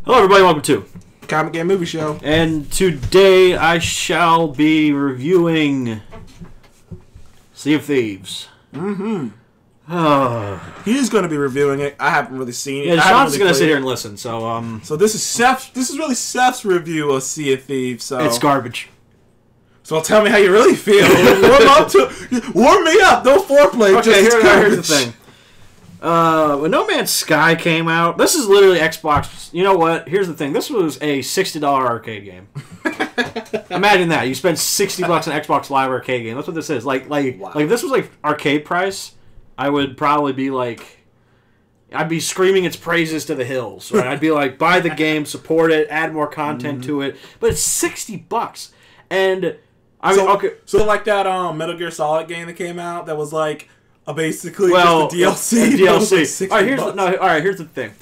Hello everybody, welcome to Comic Game Movie Show. And today I shall be reviewing Sea of Thieves. Mm-hmm. He's going to be reviewing it. I haven't really seen it. Yeah, Sean's going to sit here and listen, so So this is really Seth's review of Sea of Thieves, so... It's garbage. So tell me how you really feel. Warm me up, no foreplay. Okay, here's the thing. When No Man's Sky came out, this is literally Xbox. You know what? Here's the thing. This was a $60 arcade game. Imagine that. You spend $60 on Xbox Live arcade game. That's what this is. Like if this was like arcade price, I would probably be like, I'd be screaming its praises to the hills. Right? I'd be like, buy the game, support it, add more content to it. But it's $60, and I mean, okay. So like that Metal Gear Solid game that came out that was like. Basically, just a DLC. DLC. All right, here's the thing.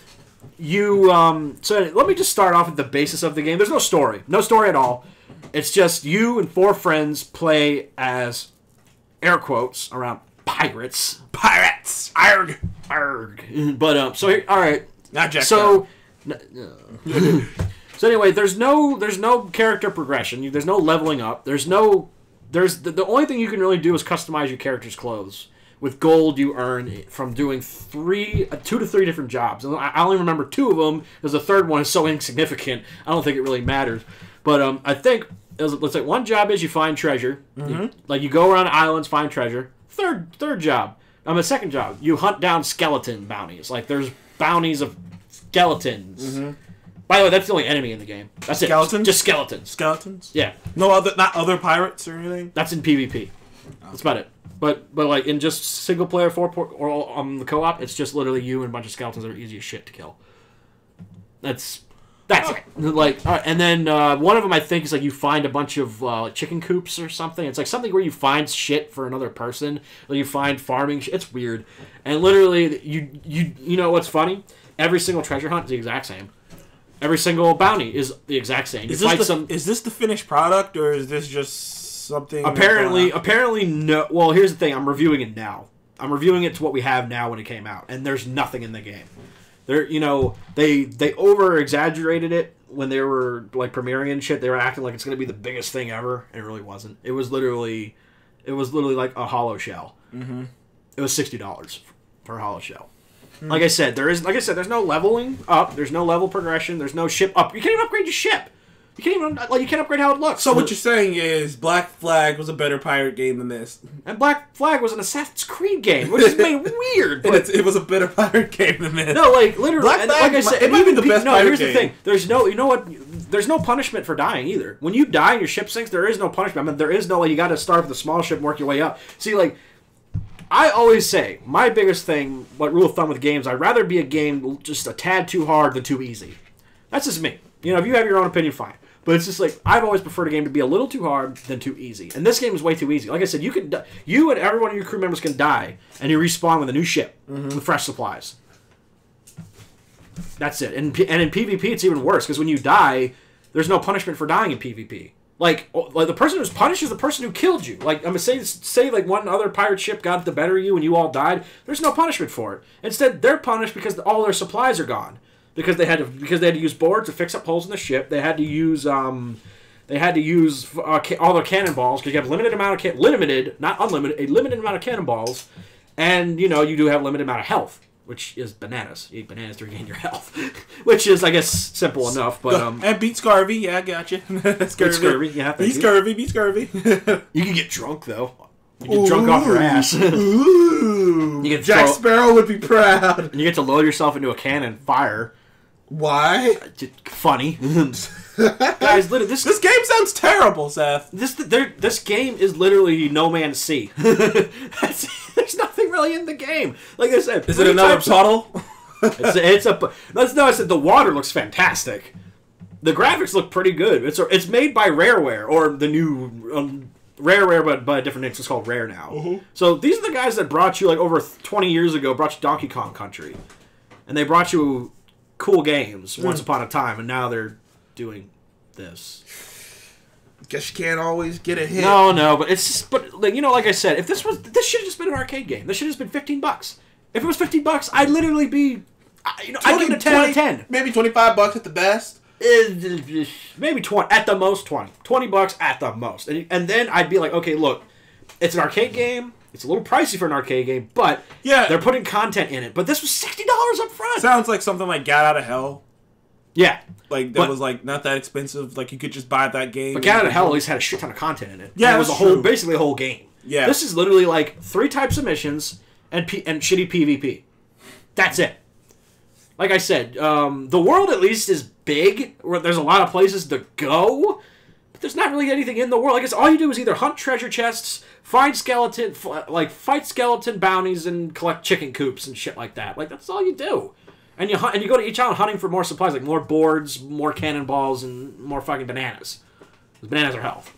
So let me just start off with the basis of the game. There's no story at all. It's just you and 4 friends play as air quotes around pirates. Arg. But all right. Not Jack. So anyway, there's no character progression. There's no leveling up. There's the only thing you can really do is customize your character's clothes. With gold, you earn from doing 2 to 3 different jobs. And I only remember 2 of them, because the third one is so insignificant, I don't think it really matters. But I think, let's say, one job is you find treasure. Mm-hmm. You go around islands, find treasure. Third job. A second job, you hunt down skeleton bounties. Like, there's bounties of skeletons. Mm-hmm. By the way, that's the only enemy in the game. That's skeletons? It. Just skeletons. Skeletons? Yeah. Not other pirates or anything? That's in PvP. That's about it. But like in just single player or on the co-op, it's just literally you and a bunch of skeletons that are easy as shit to kill. That's it. Like, all right, and then one of them I think is like you find a bunch of chicken coops or something. It's like something where you find shit for another person, or you find farming shit. It's weird, and literally you know what's funny? Every single treasure hunt is the exact same. Every single bounty is the exact same. Is this the finished product, or is this just something? Apparently no. Well, here's the thing. I'm reviewing it now. I'm reviewing it to what we have now when it came out, and there's nothing in the game. They over exaggerated it when they were like premiering and shit. They were acting like it's going to be the biggest thing ever, and it really wasn't. It was literally like a hollow shell. Mm-hmm. It was $60 for a hollow shell. Mm-hmm. Like I said, there's no leveling up. There's no level progression. There's no ship up. You can't even upgrade your ship. You can't upgrade how it looks. So what you're saying is Black Flag was a better pirate game than this. And Black Flag was an Assassin's Creed game, which is made weird. But it was a better pirate game than this. No, like literally, Black Flag, like I said, it might be the best pirate here's game. The thing. There's no, you know what? There's no punishment for dying either. When you die and your ship sinks, there is no punishment. I mean, there is no you got to start with a small ship and work your way up. See, like I always say, my biggest thing, what rule of thumb with games, I'd rather be a game just a tad too hard than too easy. That's just me. You know, if you have your own opinion, fine. But it's just like, I've always preferred a game to be a little too hard than too easy. And this game is way too easy. Like I said, you and every one of your crew members can die, and you respawn with a new ship, with fresh supplies. That's it. And in PvP, it's even worse, because when you die, there's no punishment for dying in PvP. Like the person who's punished is the person who killed you. Like, I'm gonna say like one other pirate ship got the better of you and you all died, there's no punishment for it. Instead, they're punished because all their supplies are gone. Because they had to use boards to fix up holes in the ship. They had to use all their cannonballs because you have a limited amount of not unlimited, a limited amount of cannonballs, and you do have a limited amount of health, which is bananas. You eat bananas to regain your health, which is I guess simple enough. But and beat scurvy, yeah, I got you. Scurvy, yeah, beat scurvy. You can get drunk though. You get drunk off your ass. Ooh, Jack Sparrow would be proud. And you get to load yourself into a cannon and fire. Why? Funny. Guys, this game sounds terrible, Seth. This game is literally No Man's Sea. There's nothing really in the game. Like I said, is it another puddle? I said the water looks fantastic. The graphics look pretty good. It's made by Rareware, or the new Rareware, but by a different name. So it's called Rare now. Mm-hmm. So these are the guys that brought you, like over 20 years ago, brought you Donkey Kong Country, and they brought you cool games once upon a time, and now they're doing this. Guess you can't always get a hit. No, but it's just, like I said, if this should have just been an arcade game. This should have just been $15. If it was $15, I'd literally be I give it a 10 out of 10. Maybe $25 at the best. Maybe 20 at the most. $20 at the most, and then I'd be like, okay, look, it's an arcade game. It's a little pricey for an arcade game, but they're putting content in it. But this was $60 up front. Sounds like something like Gat Out of Hell. Yeah, like that was like not that expensive. Like you could just buy that game. But Gat Out of Hell at least had a shit ton of content in it. Yeah, it was basically a whole game. Yeah, this is literally like 3 types of missions and shitty PvP. That's it. Like I said, the world at least is big, where there's a lot of places to go, but there's not really anything in the world. I guess all you do is either hunt treasure chests, fight skeleton bounties, and collect chicken coops and shit like that. Like, that's all you do. And you hunt, and you go to each island hunting for more supplies, like more boards, more cannonballs, and more fucking bananas. Because bananas are health.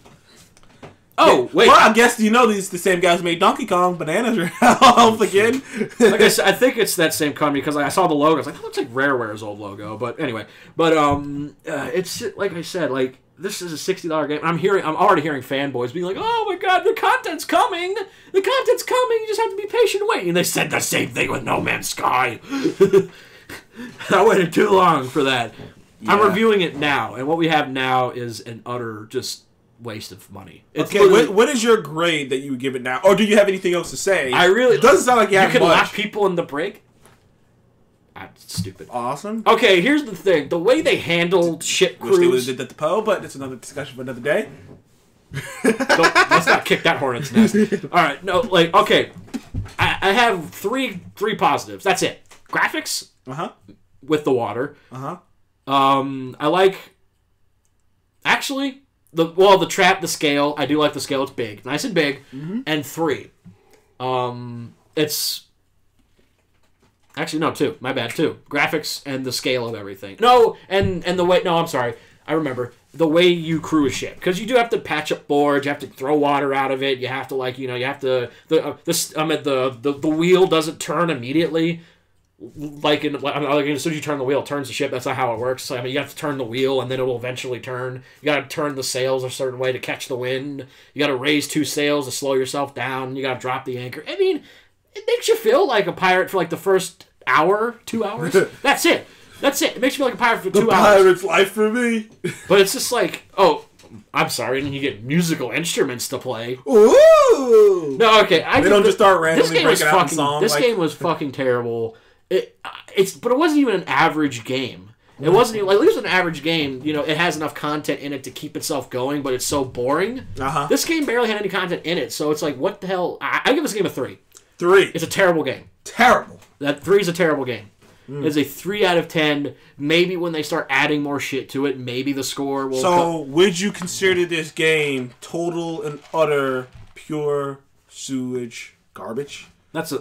Oh, wait. Well, I guess these the same guys who made Donkey Kong. Bananas are health again. Like I said, I think it's that same company because I saw the logo. I was like, that looks like Rareware's old logo. But anyway, it's like I said, like this is a $60 game. I'm already hearing fanboys being like, oh my god, the content's coming. The content's coming. You just have to be patient and wait. And they said the same thing with No Man's Sky. I waited too long for that. Yeah. I'm reviewing it now, and what we have now is an utter just waste of money. It's okay, what is your grade that you would give it now? Or do you have anything else to say? It doesn't sound like you have can much. lock people in the break. That's stupid. Awesome. Okay, here's the thing: the way they handled ship crews. Wish they would have did that to Poe, but it's another discussion for another day. Let's not kick that hornet's nest. All right, no, like okay, I have three positives. That's it. Graphics. With the water. I like. Actually. The trap, the scale. I do like the scale. It's big. Nice and big. Mm-hmm. And 3. It's... Actually, no, 2. My bad, 2. Graphics and the scale of everything. No, and the way... No, I'm sorry. I remember. The way you crew a ship. Because you do have to patch up boards. You have to throw water out of it. You have to, you have to... The wheel doesn't turn immediately. Like as soon as you turn the wheel, it turns the ship. That's not how it works. So, you have to turn the wheel, and then it will eventually turn. You got to turn the sails a certain way to catch the wind. You got to raise 2 sails to slow yourself down. You got to drop the anchor. I mean, it makes you feel like a pirate for the first hour, 2 hours. That's it. It makes you feel like a pirate for 2 hours. The pirate's life for me. But it's just like, oh, I'm sorry, and you get musical instruments to play. Ooh. No, okay. They don't just start randomly breaking out in songs. This game was fucking terrible. But it wasn't even an average game. It wasn't even, at least an average game, it has enough content in it to keep itself going, but it's so boring. This game barely had any content in it, so it's like, what the hell? I give this game a 3. 3. It's a terrible game. Terrible. That 3 is a terrible game. It's a 3 out of 10. Maybe when they start adding more shit to it, maybe the score will... So, would you consider this game total and utter pure sewage garbage? That's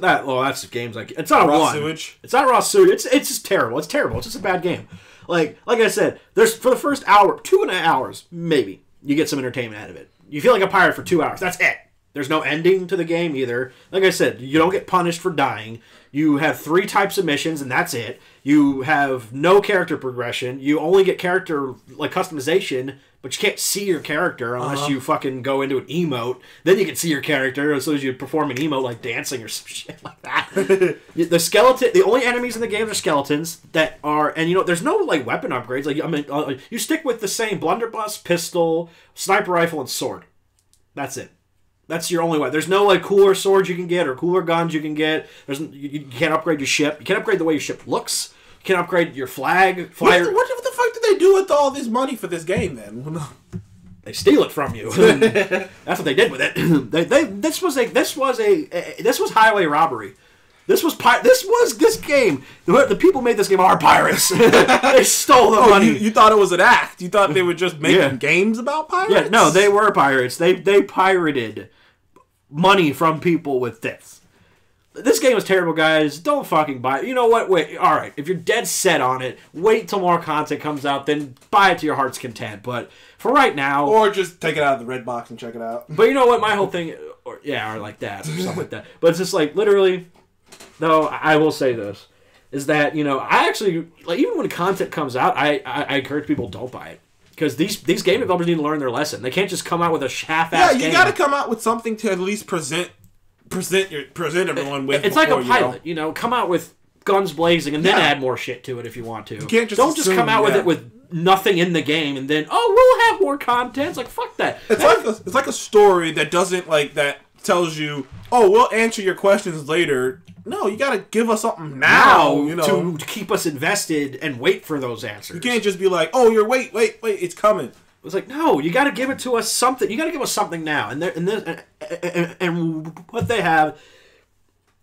games like it's not raw one. Sewage. It's not raw sewage. It's just terrible. It's terrible. It's just a bad game. Like I said, there's for the first hour, 2.5 hours, maybe you get some entertainment out of it. You feel like a pirate for 2 hours. That's it. There's no ending to the game either. Like I said, you don't get punished for dying. You have 3 types of missions, and that's it. You have no character progression. You only get character customization, but you can't see your character unless you fucking go into an emote. Then you can see your character as soon as you perform an emote, like dancing or some shit like that. The only enemies in the game are skeletons that are, and there's no weapon upgrades. You stick with the same blunderbuss, pistol, sniper rifle, and sword. That's it. That's your only way. There's no cooler swords you can get or cooler guns you can get. You can't upgrade your ship. You can't upgrade the way your ship looks. You can't upgrade your flag. Flyer. What the fuck did they do with all this money for this game then? They steal it from you. That's what they did with it. This was highway robbery. This game. The people made this game are pirates. They stole the money. You thought it was an act. You thought they were just making games about pirates? Yeah, no, they were pirates. They pirated money from people with this. This game is terrible, guys. Don't fucking buy it. You know what? Wait, all right. If you're dead set on it, wait till more content comes out, then buy it to your heart's content. But for right now... Or just take it out of the red box and check it out. But you know what? My whole thing... Or like that. Or something like that. But it's just literally... Though I will say this, is that, I actually... even when content comes out, I encourage people don't buy it. Because these game developers need to learn their lesson. They can't just come out with a half-ass game. Yeah, you got to come out with something to at least present everyone with. It's like a pilot, come out with guns blazing and then Yeah. add more shit to it if you want to. You can't just don't just assume, come out with yeah. it with nothing in the game and then we'll have more content. It's like fuck that. It's like a story that doesn't that tells you, oh, we'll answer your questions later. No, you gotta give us something now, to keep us invested and wait for those answers. You can't just be like, oh, wait, it's coming. It's like, no, you got to give it to us something. You got to give us something now. And what they have,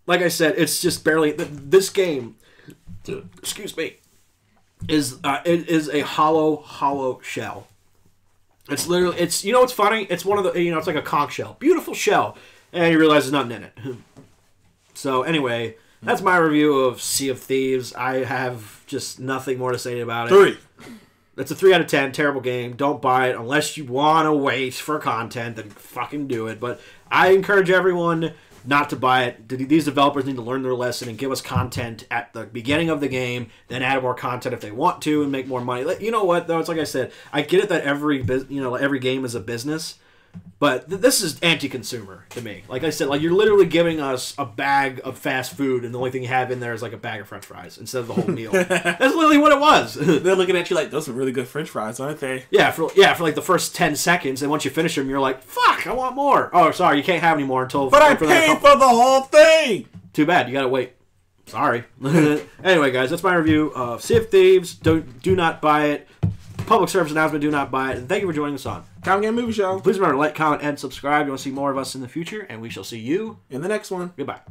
like I said, it's just barely. This game, excuse me, is a hollow shell. It's literally, what's funny? It's one of the, it's like a conch shell, beautiful shell, and you realize there's nothing in it. So anyway, that's my review of Sea of Thieves. I have just nothing more to say about it. 3. It's a 3 out of 10. Terrible game. Don't buy it unless you want to wait for content. Then fucking do it. But I encourage everyone not to buy it. These developers need to learn their lesson and give us content at the beginning of the game, then add more content if they want to and make more money. You know what though? It's like I said. I get it that every game is a business. But this is anti-consumer to me. Like I said, you're literally giving us a bag of fast food, and the only thing you have in there is like a bag of French fries instead of the whole meal. That's literally what it was. They're looking at you like, those are really good French fries, aren't they? Yeah, for like the first 10 seconds, and once you finish them, you're like, "Fuck, I want more." Oh, sorry, you can't have any more until. But I paid for the whole thing. Too bad, you gotta wait. Sorry. Anyway, guys, that's my review of Sea of Thieves. Do not buy it. Public service announcement, do not buy it. And thank you for joining us on Comic Game Movie Show. Please remember to like, comment, and subscribe. You want to see more of us in the future, and we shall see you in the next one. Goodbye.